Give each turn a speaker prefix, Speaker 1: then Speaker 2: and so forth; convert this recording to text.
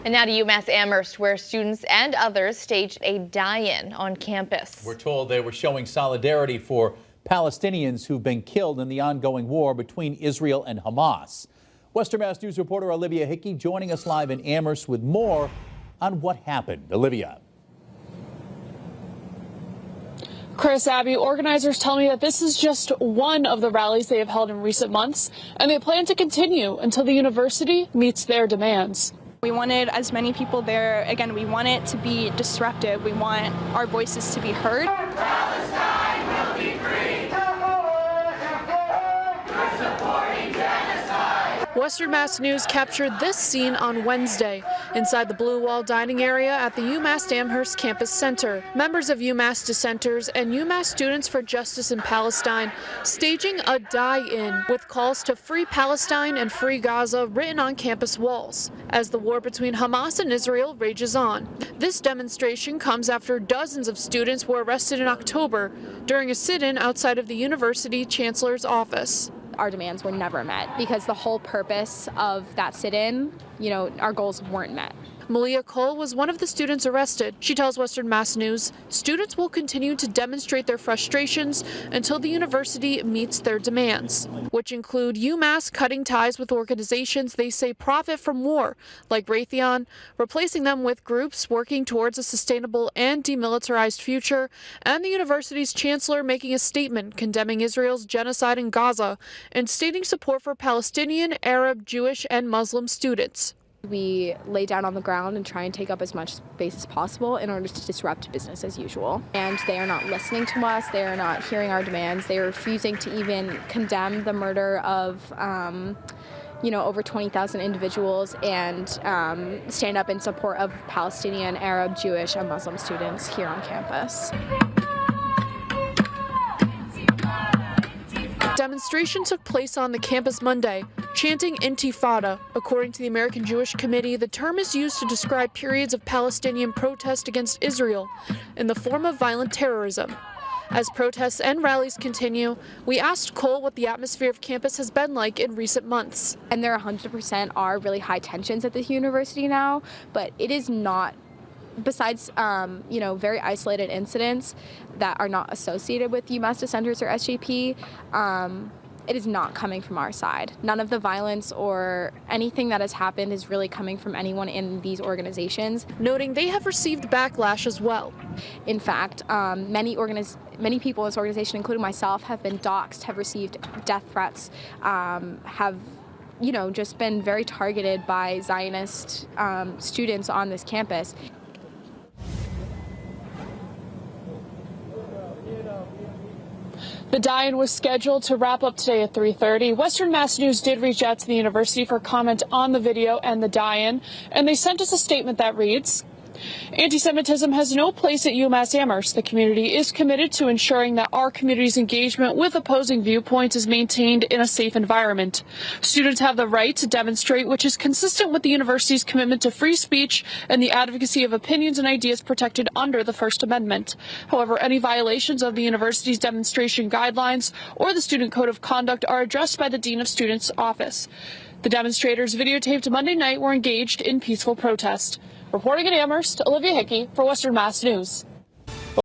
Speaker 1: And now to UMass Amherst, where students and others staged a die-in on campus.
Speaker 2: We're told they were showing solidarity for Palestinians who've been killed in the ongoing war between Israel and Hamas. Western Mass News reporter Olivia Hickey joining us live in Amherst with more on what happened. Olivia.
Speaker 3: Chris, Abby, organizers tell me that this is just one of the rallies they have held in recent months, and they plan to continue until the university meets their demands.
Speaker 4: We wanted as many people there. Again, we want it to be disruptive. We want our voices to be heard.
Speaker 5: Palestine will be free. We're supporting genocide.
Speaker 3: Western Mass News captured this scene on Wednesday inside the Blue Wall dining area at the UMass Amherst Campus Center. Members of UMass dissenters and UMass Students for Justice in Palestine staging a die-in with calls to free Palestine and free Gaza written on campus walls as the war between Hamas and Israel rages on. This demonstration comes after dozens of students were arrested in October during a sit-in outside of the university chancellor's office.
Speaker 4: Our demands were never met because the whole purpose of that sit-in, our goals weren't met.
Speaker 3: Malia Cole was one of the students arrested. She tells Western Mass News students will continue to demonstrate their frustrations until the university meets their demands, which include UMass cutting ties with organizations they say profit from war, like Raytheon, replacing them with groups working towards a sustainable and demilitarized future, and the university's chancellor making a statement condemning Israel's genocide in Gaza and stating support for Palestinian, Arab, Jewish, and Muslim students.
Speaker 4: We lay down on the ground and try and take up as much space as possible in order to disrupt business as usual. And they are not listening to us. They are not hearing our demands. They are refusing to even condemn the murder of over 20,000 individuals and stand up in support of Palestinian, Arab, Jewish, and Muslim students here on campus.
Speaker 3: Demonstration took place on the campus Monday, chanting Intifada. According to the American Jewish Committee, the term is used to describe periods of Palestinian protest against Israel in the form of violent terrorism. As protests and rallies continue, we asked Cole what the atmosphere of campus has been like in recent months.
Speaker 4: And there 100% are really high tensions at this university now, but it is not. Besides, very isolated incidents that are not associated with UMass dissenters or SJP, it is not coming from our side. None of the violence or anything that has happened is really coming from anyone in these organizations.
Speaker 3: Noting they have received backlash as well.
Speaker 4: In fact, many people in this organization, including myself, have been doxxed, have received death threats, have just been very targeted by Zionist students on this campus.
Speaker 3: The die-in was scheduled to wrap up today at 3:30. Western Mass News did reach out to the university for comment on the video and the die-in, and they sent us a statement that reads, "Anti-Semitism has no place at UMass Amherst. The community is committed to ensuring that our community's engagement with opposing viewpoints is maintained in a safe environment. Students have the right to demonstrate, which is consistent with the university's commitment to free speech and the advocacy of opinions and ideas protected under the First Amendment. However, any violations of the university's demonstration guidelines or the Student Code of Conduct are addressed by the Dean of Students' office. The demonstrators videotaped Monday night were engaged in peaceful protest." Reporting in Amherst, Olivia Hickey for Western Mass News.